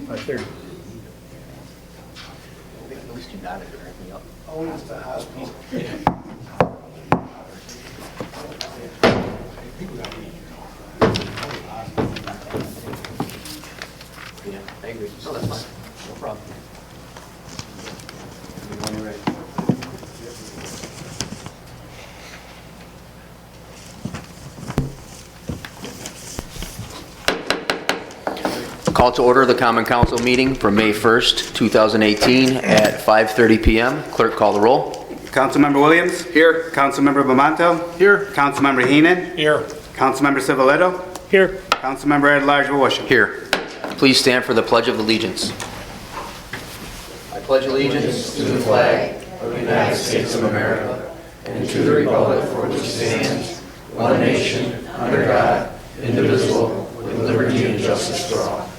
Right there. At least you nodded to crack me up. Oh, it's the hospital. Yeah, I agree. No, that's fine. No problem. When you're ready. Call to order the Common Council meeting for May 1st, 2018 at 5:30 p.m. Clerk, call the roll. Councilmember Williams? Here. Councilmember Bamanto? Here. Councilmember Heenan? Here. Councilmember Civiletto? Here. Councilmember at-large Washington? Here. Please stand for the Pledge of Allegiance. I pledge allegiance to the flag of the United States of America and to the republic for which it stands, one nation, under God, indivisible, with liberty and justice for all.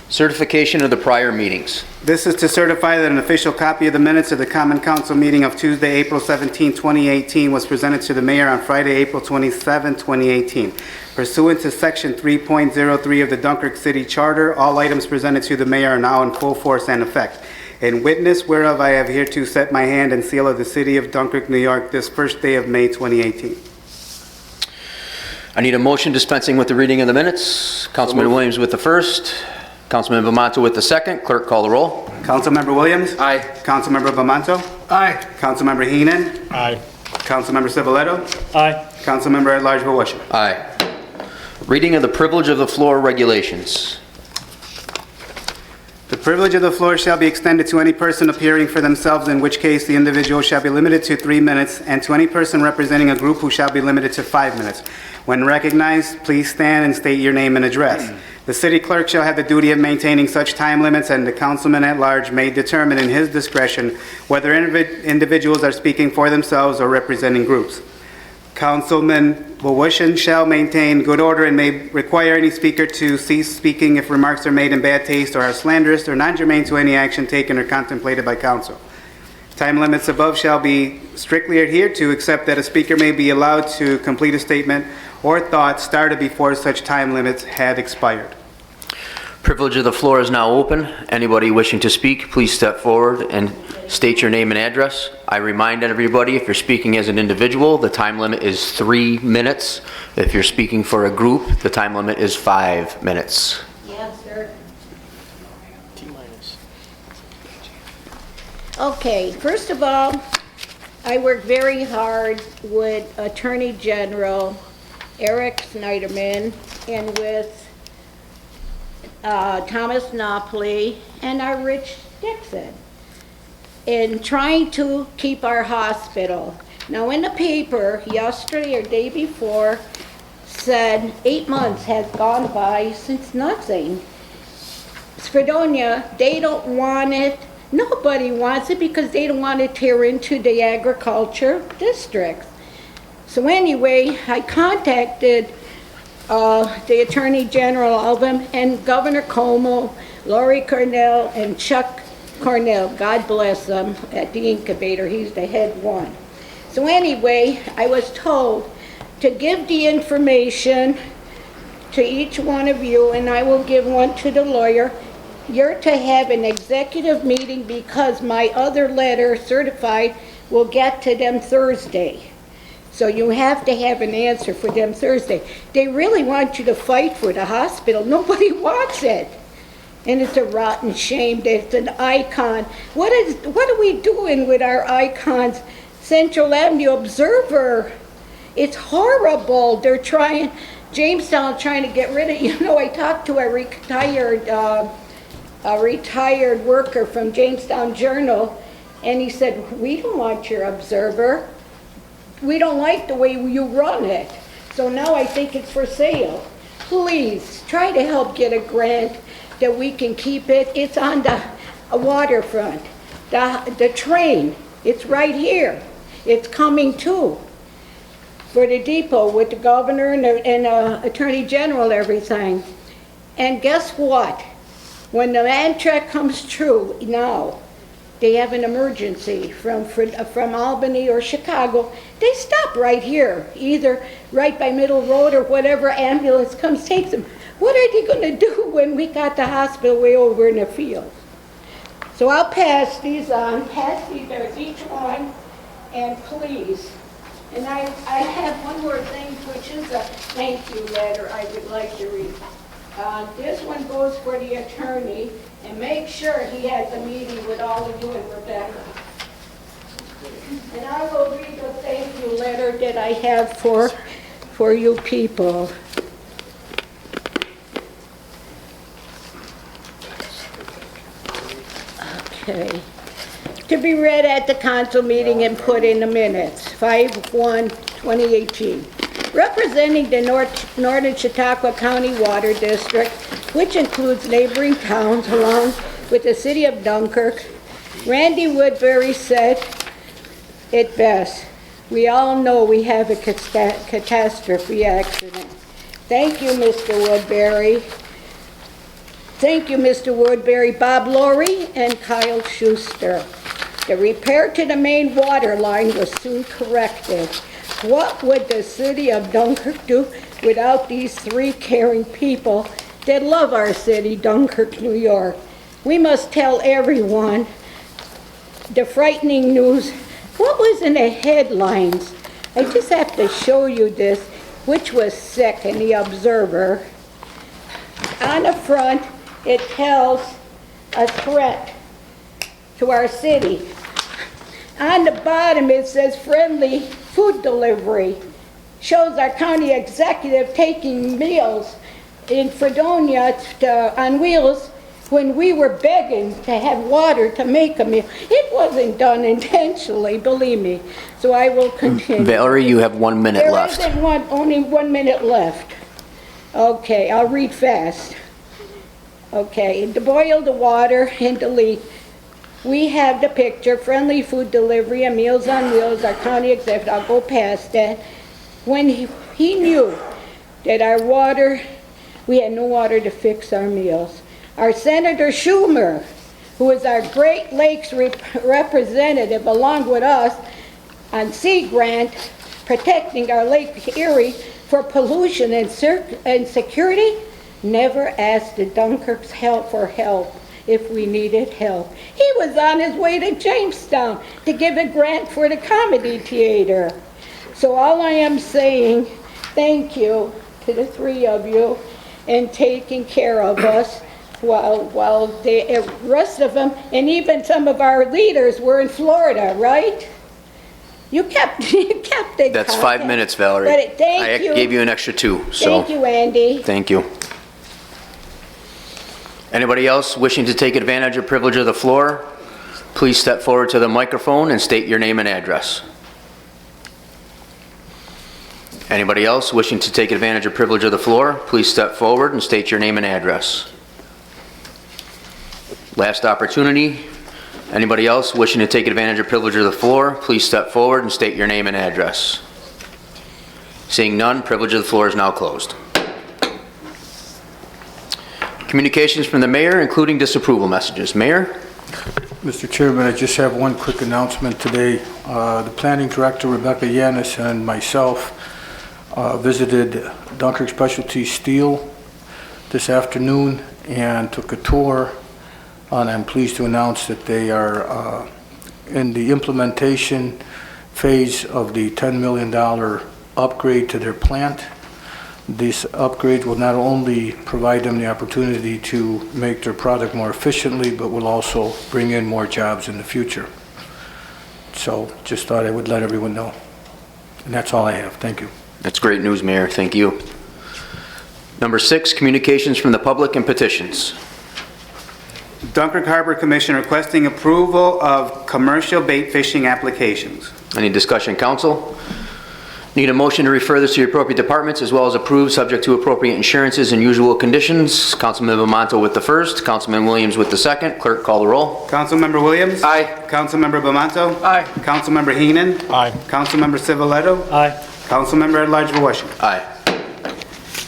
Certification of the prior meetings. This is to certify that an official copy of the minutes of the Common Council meeting of Tuesday, April 17, 2018 was presented to the mayor on Friday, April 27, 2018. Pursuant to Section 3.03 of the Dunkirk City Charter, all items presented to the mayor are now in full force and effect. In witness whereof I have hereto set my hand and seal of the city of Dunkirk, New York, this first day of May 2018. I need a motion dispensing with the reading of the minutes. Councilman Williams with the first. Councilman Bamanto with the second. Clerk, call the roll. Councilmember Williams? Aye. Councilmember Bamanto? Aye. Councilmember Heenan? Aye. Councilmember Civiletto? Aye. Councilmember at-large Washington? Aye. Reading of the privilege of the floor regulations. The privilege of the floor shall be extended to any person appearing for themselves, in which case the individual shall be limited to 3 minutes, and to any person representing a group who shall be limited to 5 minutes. When recognized, please stand and state your name and address. The city clerk shall have the duty of maintaining such time limits, and the councilman at large may determine in his discretion whether individuals are speaking for themselves or representing groups. Councilman Wawushin shall maintain good order and may require any speaker to cease speaking if remarks are made in bad taste or are slanderous or non-germane to any action taken or contemplated by council. Time limits above shall be strictly adhered to, except that a speaker may be allowed to complete a statement or thought started before such time limits had expired. Privilege of the floor is now open. Anybody wishing to speak, please step forward and state your name and address. I remind everybody, if you're speaking as an individual, the time limit is 3 minutes. If you're speaking for a group, the time limit is 5 minutes. Yes, sir. Okay, first of all, I work very hard with Attorney General Eric Snyderman and with Thomas Napoli and our Rich Dixon in trying to keep our hospital. Now in the paper yesterday or day before said 8 months has gone by since nothing. Fredonia, they don't want it. Nobody wants it because they don't want to tear into the agriculture districts. So anyway, I contacted the Attorney General, all of them, and Governor Cuomo, Lori Cornell, and Chuck Cornell, God bless them, at the incubator. He's the head one. So anyway, I was told to give the information to each one of you, and I will give one to the lawyer. You're to have an executive meeting because my other letter certified will get to them Thursday. So you have to have an answer for them Thursday. They really want you to fight for the hospital. Nobody wants it. And it's a rotten shame that it's an icon. What are we doing with our icons? Central Avenue Observer. It's horrible. They're trying, Jamestown trying to get rid of, I talked to a retired worker from Jamestown Journal, and he said, we don't want your Observer. We don't like the way you run it. So now I think it's for sale. Please, try to help get a grant that we can keep it. It's on the waterfront. The train, it's right here. It's coming too. For the depot with the governor and Attorney General, everything. And guess what? When the Amtrak comes true now, they have an emergency from Albany or Chicago, they stop right here, either right by Middle Road or whatever ambulance comes takes them. What are they going to do when we got the hospital way over in the field? So I'll pass these on, there's each one, and please. And I have one more thing, which is a thank you letter I would like to read. This one goes for the attorney, and make sure he has a meeting with all of you and Rebecca. And I will read the thank you letter that I have for you people. Okay. To be read at the council meeting and put in the minutes, 5/1/2018. Representing the Northern Chautauqua County Water District, which includes neighboring towns along with the city of Dunkirk, Randy Woodbury said it best. We all know we have a catastrophe accident. Thank you, Mr. Woodbury. Thank you, Mr. Woodbury, Bob Laurie, and Kyle Schuster. The repair to the main water line was soon corrected. What would the city of Dunkirk do without these three caring people that love our city, Dunkirk, New York? We must tell everyone the frightening news. What was in the headlines? I just have to show you this, which was sick in the Observer. On the front, it tells a threat to our city. On the bottom, it says friendly food delivery. Shows our county executive taking meals in Fredonia on wheels when we were begging to have water to make a meal. It wasn't done intentionally, believe me. So I will continue. Valerie, you have 1 minute left. There isn't only 1 minute left. Okay, I'll read fast. Okay, to boil the water and delete. We have the picture, friendly food delivery and Meals on Wheels, our county executive. I'll go past that. When he knew that our water, we had no water to fix our meals. Our Senator Schumer, who is our Great Lakes representative along with us on Sea Grant, protecting our Lake Erie for pollution and security, never asked the Dunkirks for help if we needed help. He was on his way to Jamestown to give a grant for the comedy theater. So all I am saying, thank you to the three of you and taking care of us while the rest of them, and even some of our leaders were in Florida, right? You kept it. That's 5 minutes, Valerie. But thank you. I gave you an extra 2, so. Thank you, Andy. Thank you. Anybody else wishing to take advantage or privilege of the floor, please step forward to the microphone and state your name and address. Anybody else wishing to take advantage or privilege of the floor, please step forward and state your name and address. Last opportunity. Anybody else wishing to take advantage or privilege of the floor, please step forward and state your name and address. Seeing none, privilege of the floor is now closed. Communications from the mayor, including disapproval messages. Mayor? Mr. Chairman, I just have one quick announcement today. The planning director, Rebecca Yanis, and myself visited Dunkirk Specialty Steel this afternoon and took a tour, and I'm pleased to announce that they are in the implementation phase of the $10 million upgrade to their plant. This upgrade will not only provide them the opportunity to make their product more efficiently, but will also bring in more jobs in the future. So just thought I would let everyone know. And that's all I have. Thank you. That's great news, Mayor. Thank you. Number 6, communications from the public and petitions. Dunkirk Harbor Commission requesting approval of commercial bait fishing applications. Any discussion, council? Need a motion to refer this to the appropriate departments as well as approve subject to appropriate insurances and usual conditions. Councilman Bamanto with the first, Councilman Williams with the second. Clerk, call the roll. Councilmember Williams? Aye. Councilmember Bamanto? Aye. Councilmember Heenan? Aye. Councilmember Civiletto? Aye. Councilmember at-large Washington. Aye.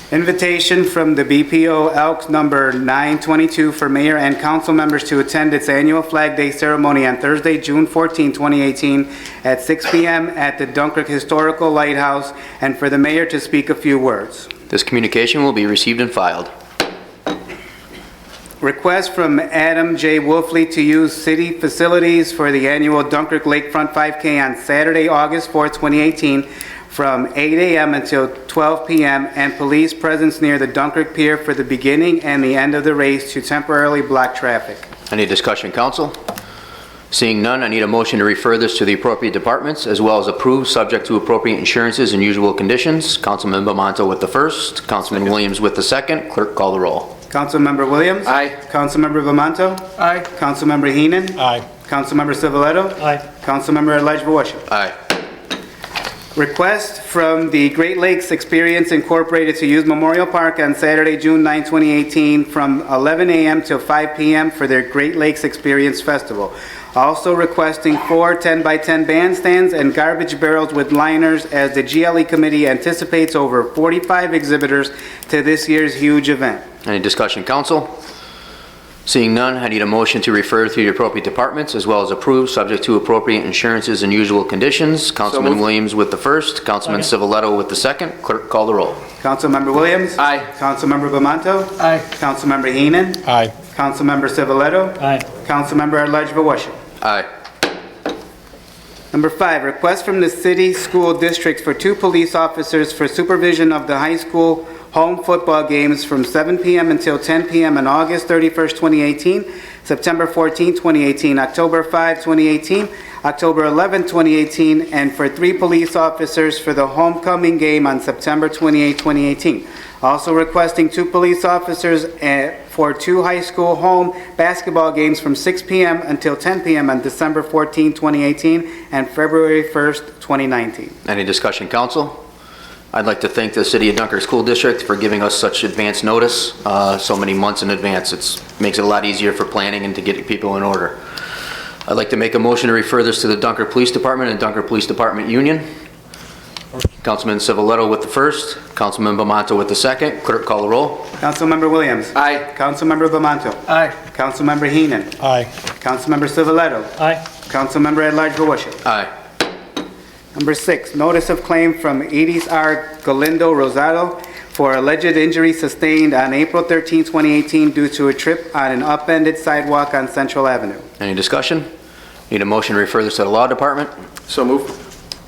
Invitation from the BPO Elks number 922 for mayor and council members to attend its annual Flag Day ceremony on Thursday, June 14, 2018 at 6 p.m. at the Dunkirk Historical Lighthouse, and for the mayor to speak a few words. This communication will be received and filed. Request from Adam J. Wolfley to use city facilities for the annual Dunkirk Lakefront 5K on Saturday, August 4, 2018 from 8 a.m. until 12 p.m. and police presence near the Dunkirk Pier for the beginning and the end of the race to temporarily block traffic. Any discussion, council? Seeing none, I need a motion to refer this to the appropriate departments as well as approve subject to appropriate insurances and usual conditions. Councilman Bamanto with the first, Councilman Williams with the second. Clerk, call the roll. Councilmember Williams? Aye. Councilmember Bamanto? Aye. Councilmember Heenan? Aye. Councilmember Civiletto? Aye. Councilmember at-large Washington. Aye. Request from the Great Lakes Experience Incorporated to use Memorial Park on Saturday, June 9, 2018 from 11 a.m. till 5 p.m. for their Great Lakes Experience Festival. Also requesting 4 10x10 bandstands and garbage barrels with liners as the GLE committee anticipates over 45 exhibitors to this year's huge event. Any discussion, council? Seeing none, I need a motion to refer to the appropriate departments as well as approve subject to appropriate insurances and usual conditions. Councilman Williams with the first, Councilman Civiletto with the second. Clerk, call the roll. Councilmember Williams? Aye. Councilmember Bamanto? Aye. Councilmember Heenan? Aye. Councilmember Civiletto? Aye. Councilmember at-large Washington. Aye. Number 5, request from the city school districts for 2 police officers for supervision of the high school home football games from 7 p.m. until 10 p.m. on August 31st, 2018, September 14, 2018, October 5, 2018, October 11, 2018, and for 3 police officers for the homecoming game on September 28, 2018. Also requesting 2 police officers for 2 high school home basketball games from 6 p.m. until 10 p.m. on December 14, 2018, and February 1st, 2019. Any discussion, council? I'd like to thank the City of Dunkirk School District for giving us such advance notice, so many months in advance. It makes it a lot easier for planning and to get people in order. I'd like to make a motion to refer this to the Dunkirk Police Department and Dunkirk Police Department Union. Councilman Civiletto with the first, Councilman Bamanto with the second. Clerk, call the roll. Councilmember Williams. Aye. Councilmember Bamanto. Aye. Councilmember Heenan. Aye. Councilmember Civiletto. Aye. Councilmember at-large Washington. Aye. Number 6, notice of claim from Edis R. Galindo Rosado for alleged injury sustained on April 13, 2018 due to a trip on an upended sidewalk on Central Avenue. Any discussion? Need a motion to refer this to the Law Department? So moved.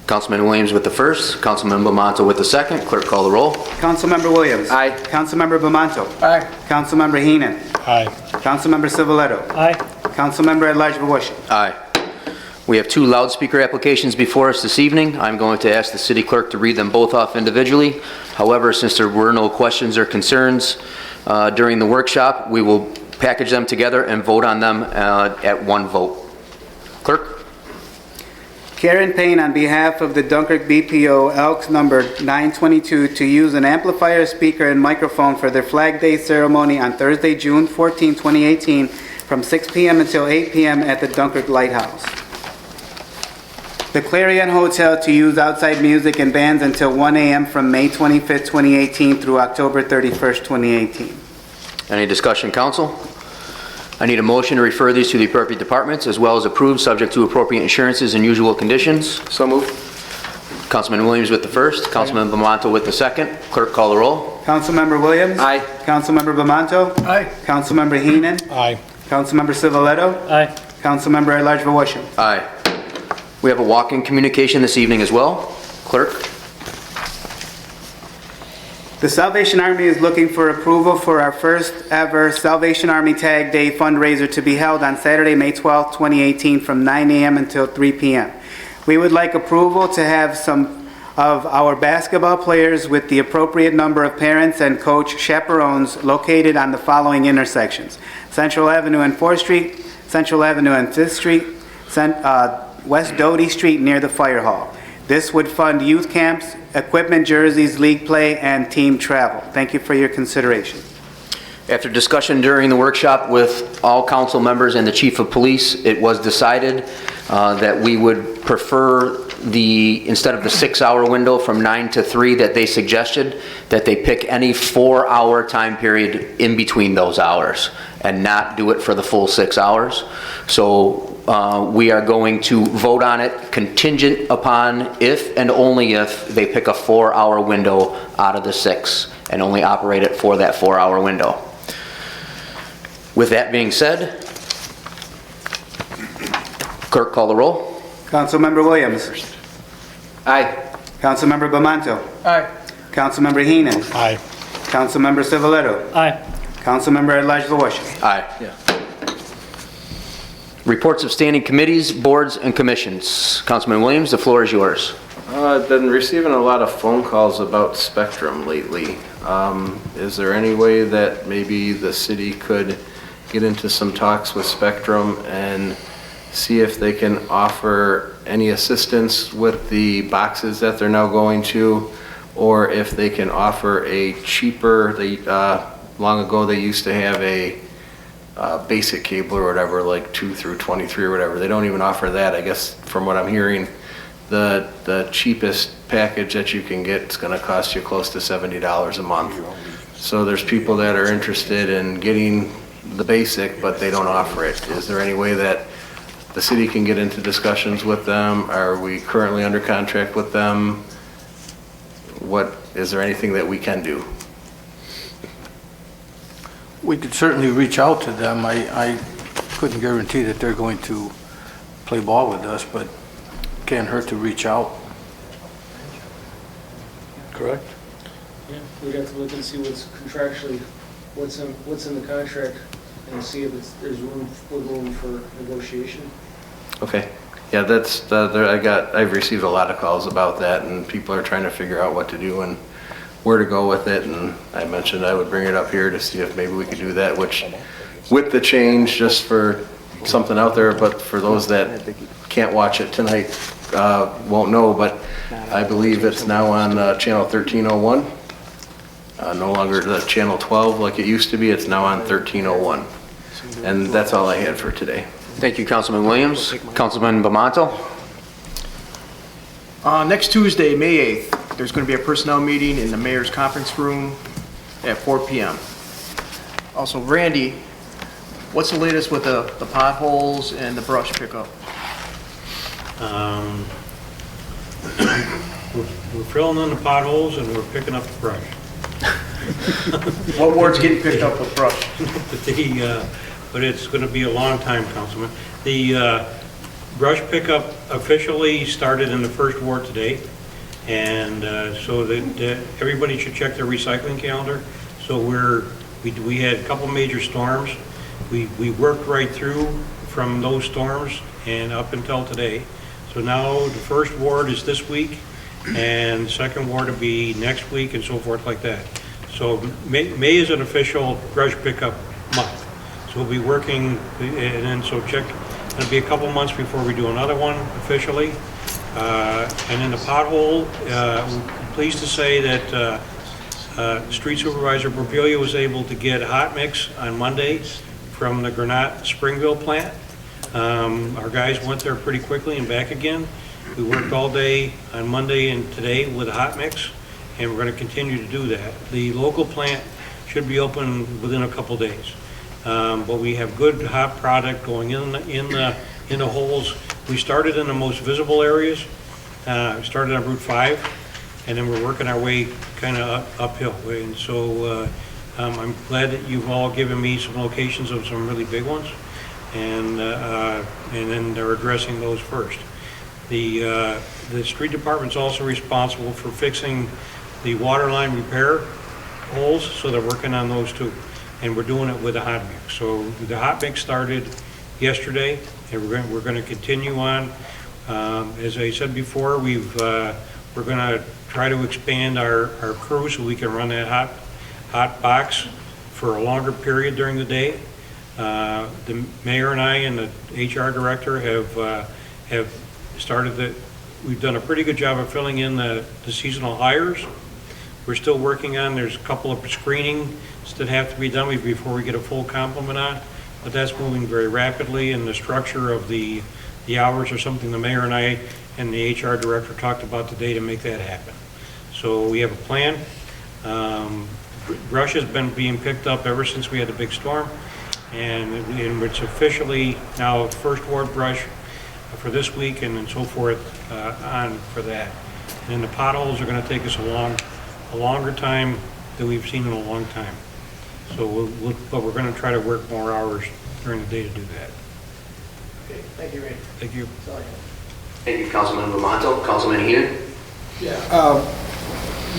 Councilman Williams with the first, Councilman Bamanto with the second. Clerk, call the roll. Councilmember Williams. Aye. Councilmember Bamanto. Aye. Councilmember Heenan. Aye. Councilmember Civiletto. Aye. Councilmember at-large Washington. Aye. We have 2 loudspeaker applications before us this evening. I'm going to ask the city clerk to read them both off individually. However, since there were no questions or concerns during the workshop, we will package them together and vote on them at one vote. Clerk? Karen Payne on behalf of the Dunkirk BPO Elks number 922 to use an amplifier, speaker, and microphone for their Flag Day ceremony on Thursday, June 14, 2018 from 6 p.m. until 8 p.m. at the Dunkirk Lighthouse. The Clarion Hotel to use outside music and bands until 1 a.m. from May 25th, 2018 through October 31st, 2018. Any discussion, council? I need a motion to refer these to the appropriate departments as well as approve subject to appropriate insurances and usual conditions. So moved. Councilman Williams with the first, Councilman Bamanto with the second. Clerk, call the roll. Councilmember Williams? Aye. Councilmember Bamanto? Aye. Councilmember Heenan? Aye. Councilmember Civiletto? Aye. Councilmember at-large Vorsham? Aye. We have a walk-in communication this evening as well. Clerk? The Salvation Army is looking for approval for our first ever Salvation Army Tag Day fundraiser to be held on Saturday, May 12, 2018 from 9 a.m. until 3 p.m. We would like approval to have some of our basketball players with the appropriate number of parents and coach chaperones located on the following intersections: Central Avenue and 4th Street, Central Avenue and 5th Street, West Doty Street near the fire hall. This would fund youth camps, equipment, jerseys, league play, and team travel. Thank you for your consideration. After discussion during the workshop with all council members and the chief of police, it was decided that we would prefer instead of the 6-hour window from 9 to 3 that they suggested, that they pick any 4-hour time period in between those hours and not do it for the full 6 hours. So we are going to vote on it contingent upon if and only if they pick a 4-hour window out of the 6 and only operate it for that 4-hour window. With that being said, clerk, call the roll. Councilmember Williams. Aye. Councilmember Bamanto. Aye. Councilmember Heenan. Aye. Councilmember Civiletto. Aye. Councilmember at-large Vorsham. Aye. Reports of standing committees, boards, and commissions. Councilman Williams, the floor is yours. I've been receiving a lot of phone calls about Spectrum lately. Is there any way that maybe the city could get into some talks with Spectrum and see if they can offer any assistance with the boxes that they're now going to, or if they can offer a cheaper, long ago they used to have a basic cable or whatever, like 2 through 23 or whatever. They don't even offer that. I guess from what I'm hearing, the cheapest package that you can get is going to cost you close to $70 a month. So there's people that are interested in getting the basic, but they don't offer it. Is there any way that the city can get into discussions with them? Are we currently under contract with them? Is there anything that we can do? We could certainly reach out to them. I couldn't guarantee that they're going to play ball with us, but can't hurt to reach out. Correct? Yeah, we'd have to look and see what's contractually, what's in the contract, and see if there's room for negotiation. Okay. Yeah, I've received a lot of calls about that, and people are trying to figure out what to do and where to go with it, and I mentioned I would bring it up here to see if maybe we could do that, which with the change, just for something out there, but for those that can't watch it tonight, won't know, but I believe it's now on channel 1301. No longer the channel 12 like it used to be, it's now on 1301. And that's all I had for today. Thank you, Councilman Williams. Councilman Bamanto. Next Tuesday, May 8th, there's going to be a personnel meeting in the mayor's conference room at 4 p.m. Also, Randy, what's the latest with the potholes and the brush pickup? We're filling in the potholes and we're picking up the brush. What ward's getting picked up with brush? But it's going to be a long time, Councilman. The brush pickup officially started in the first ward today, and so that everybody should check their recycling calendar. So we had a couple major storms. We worked right through from those storms and up until today. So now the first ward is this week, and the second ward will be next week, and so forth like that. So May is an official brush pickup month. So we'll be working, and then so check. It'll be a couple months before we do another one officially. And in the pothole, I'm pleased to say that Street Supervisor Burpelia was able to get hot mix on Monday from the Granat Springville plant. Our guys went there pretty quickly and back again. We worked all day on Monday and today with a hot mix, and we're going to continue to do that. The local plant should be open within a couple days, but we have good hot product going in the holes. We started in the most visible areas. We started on Route 5, and then we're working our way kind of uphill. And so I'm glad that you've all given me some locations of some really big ones, and then they're addressing those first. The street department's also responsible for fixing the water line repair holes, so they're working on those too. And we're doing it with a hot mix. So the hot mix started yesterday, and we're going to continue on. As I said before, we're going to try to expand our crew so we can run that hot box for a longer period during the day. The mayor and I and the HR director have started that. We've done a pretty good job of filling in the seasonal hires. We're still working on, there's a couple of screenings that have to be done before we get a full complement on, but that's moving very rapidly, and the structure of the hours are something the mayor and I and the HR director talked about today to make that happen. So we have a plan. Brush has been being picked up ever since we had the big storm, and it's officially now first ward brush for this week and so forth on for that. And the potholes are going to take us a longer time than we've seen in a long time. So but we're going to try to work more hours during the day to do that. Okay, thank you, Randy. Thank you. Thank you, Councilman Lamonto. Councilman Heenan?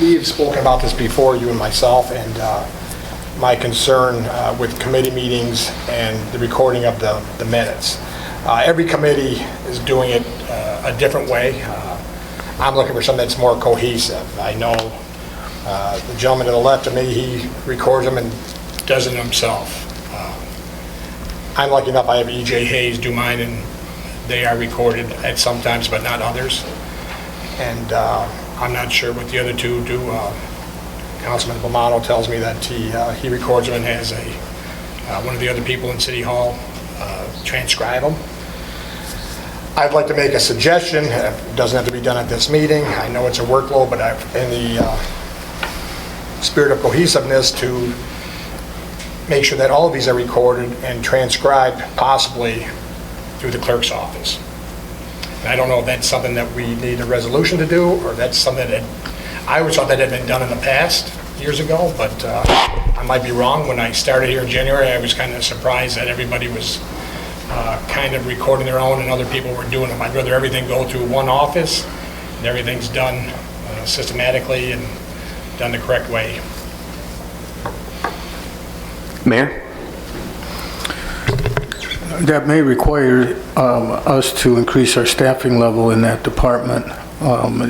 We've spoken about this before, you and myself, and my concern with committee meetings and the recording of the minutes. Every committee is doing it a different way. I'm looking for something that's more cohesive. I know the gentleman to the left of me, he records them and does it himself. I'm lucky enough I have E.J. Hayes do mine, and they are recorded at some times, but not others. And I'm not sure what the other two do. Councilman Bomano tells me that he records them and has one of the other people in City Hall transcribe them. I'd like to make a suggestion. It doesn't have to be done at this meeting. I know it's a workload, but in the spirit of cohesiveness, to make sure that all of these are recorded and transcribed, possibly through the clerk's office. And I don't know if that's something that we need a resolution to do, or that's something that I always thought that had been done in the past, years ago, but I might be wrong. When I started here in January, I was kind of surprised that everybody was kind of recording their own and other people were doing them. I'd rather everything go through one office and everything's done systematically and done the correct way. Mayor? That may require us to increase our staffing level in that department.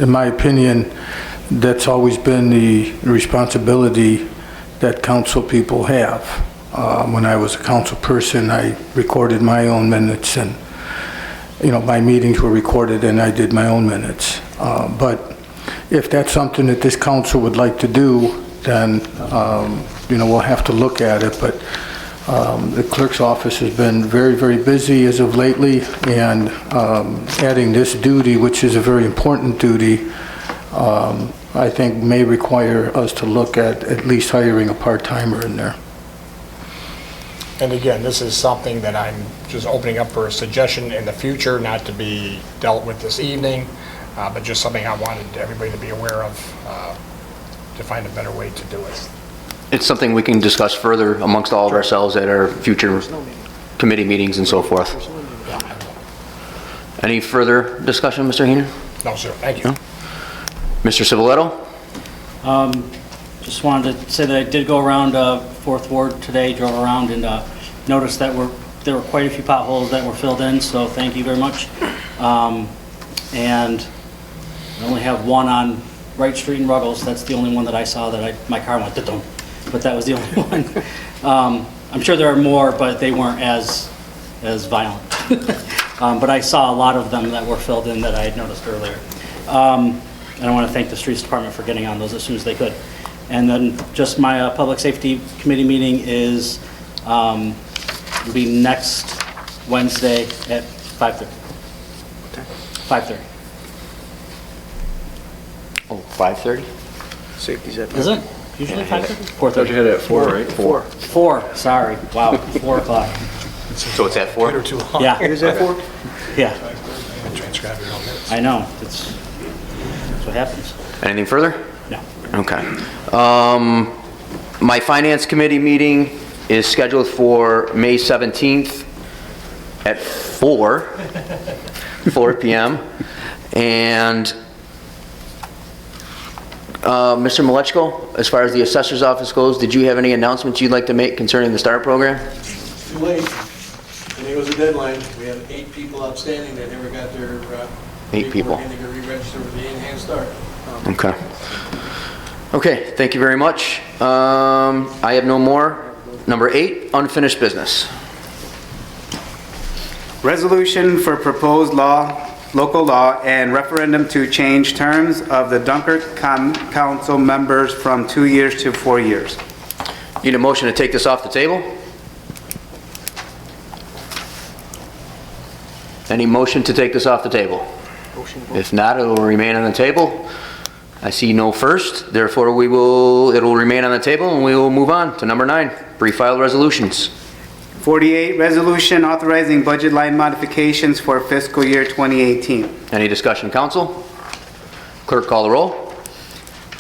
In my opinion, that's always been the responsibility that council people have. When I was a council person, I recorded my own minutes, and my meetings were recorded and I did my own minutes. But if that's something that this council would like to do, then we'll have to look at it. But the clerk's office has been very, very busy as of lately, and adding this duty, which is a very important duty, I think may require us to look at least hiring a part-timer in there. And again, this is something that I'm just opening up for a suggestion in the future, not to be dealt with this evening, but just something I wanted everybody to be aware of, to find a better way to do it. It's something we can discuss further amongst all of ourselves at our future committee meetings and so forth. Any further discussion, Mr. Heenan? No, sir. Thank you. No? Mr. Civiletto? Just wanted to say that I did go around 4th Ward today, drove around, and noticed that there were quite a few potholes that were filled in, so thank you very much. And I only have one on Wright Street in Ruggles. That's the only one that I saw that my car went to-dum, but that was the only one. I'm sure there are more, but they weren't as violent. But I saw a lot of them that were filled in that I had noticed earlier. And I want to thank the Streets Department for getting on those as soon as they could. And then just my Public Safety Committee meeting is It'll be next Wednesday at 5:30. 5:30. Oh, 5:30? Safety's at. Is it? Usually 5:30? Thought you 4:30. had it at 4, right? 4. 4, sorry. Wow, 4 o'clock. So it's at 4? Or too long. Yeah, Is that 4? yeah. Transcribe your own minutes. I know. That's what happens. Anything further? No. Okay. My Finance Committee meeting is scheduled for May 17th at 4 p.m. And Mr. Malechko, as far as the assessor's office goes, did you have any announcements you'd like to make concerning the STAR program? Too late. And it was a deadline. We had 8 people outstanding that never got their 8 people. paperwork in to get re-registered with the enhanced start. Okay. Okay, thank you very much. I have no more. Number 8, unfinished business. Resolution for proposed law, local law, and referendum to change terms of the Dunkirk Council members from 2 years to 4 years. Need a motion to take this off the table? Any motion to take this off the table? If not, it will remain on the table. I see no first, therefore it will remain on the table and we will move on to number 9, pre-filed resolutions. 48, resolution authorizing budget line modifications for fiscal year 2018. Any discussion, council? Clerk, call the roll.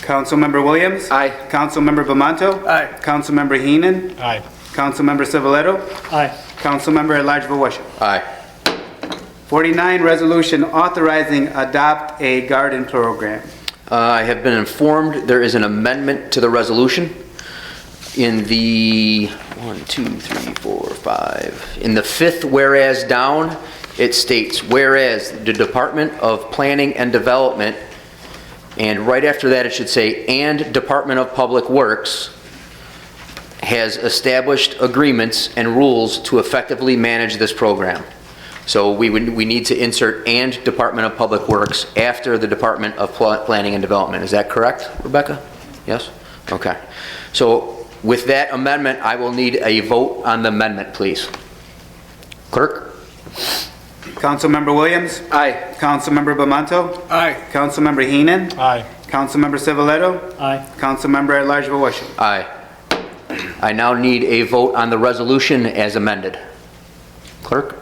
Councilmember Williams? Aye. Councilmember Bamanto? Aye. Councilmember Heenan? Aye. Councilmember Civiletto? Aye. Councilmember at-large Voisin. Aye. 49, resolution authorizing adopt a garden program. I have been informed there is an amendment to the resolution. In the 5th whereas down, it states, whereas the Department of Planning and Development, and right after that it should say, and Department of Public Works, has established agreements and rules to effectively manage this program. So we need to insert and Department of Public Works after the Department of Planning and Development. Is that correct, Rebecca? Yes? Okay. So with that amendment, I will need a vote on the amendment, please. Clerk? Councilmember Williams? Aye. Councilmember Bamanto? Aye. Councilmember Heenan? Aye. Councilmember Civiletto? Aye. Councilmember at-large Voisin. Aye. I now need a vote on the resolution as amended. Clerk?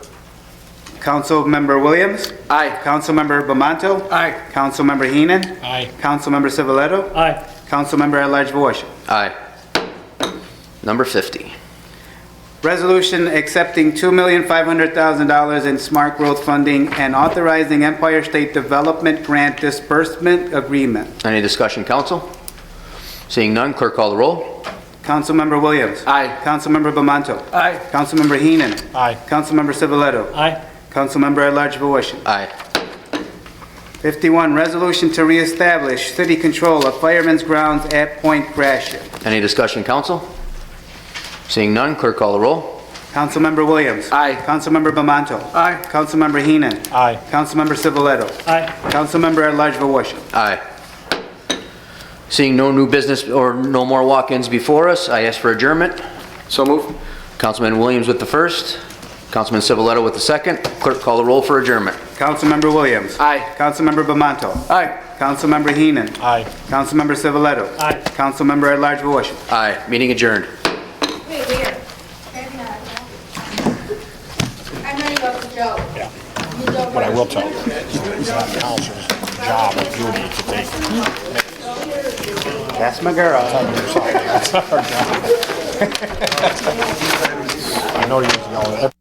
Councilmember Williams? Aye. Councilmember Bamanto? Aye. Councilmember Heenan? Aye. Councilmember Civiletto? Aye. Councilmember at-large Voisin. Aye. Number 50. Resolution accepting $2,500,000 in smart growth funding and authorizing Empire State Development Grant Disbursement Agreement. Any discussion, council? Seeing none, clerk call the roll. Councilmember Williams? Aye. Councilmember Bamanto? Aye. Councilmember Heenan? Aye. Councilmember Civiletto? Aye. Councilmember at-large Voisin. Aye. 51, resolution to reestablish city control of Fireman's Grounds at Point Gratiot. Any discussion, council? Seeing none, clerk call the roll. Councilmember Williams? Aye. Councilmember Bamanto? Aye. Councilmember Heenan? Aye. Councilmember Civiletto? Aye. Councilmember at-large Voisin. Aye. Seeing no new business or no more walk-ins before us, I ask for adjournment. So move. Councilman Williams with the first, Councilman Civiletto with the second. Clerk call the roll for adjournment. Councilmember Williams? Aye. Councilmember Bamanto? Aye. Councilmember Heenan? Aye. Councilmember Civiletto? Aye. Councilmember at-large Voisin. Aye. Meeting adjourned. Wait, here. I'm ready to go for Joe. Yeah. You go But I first. will tell you, it's not council's job or duty to take. That's my girl. That's not our job. I know you know that.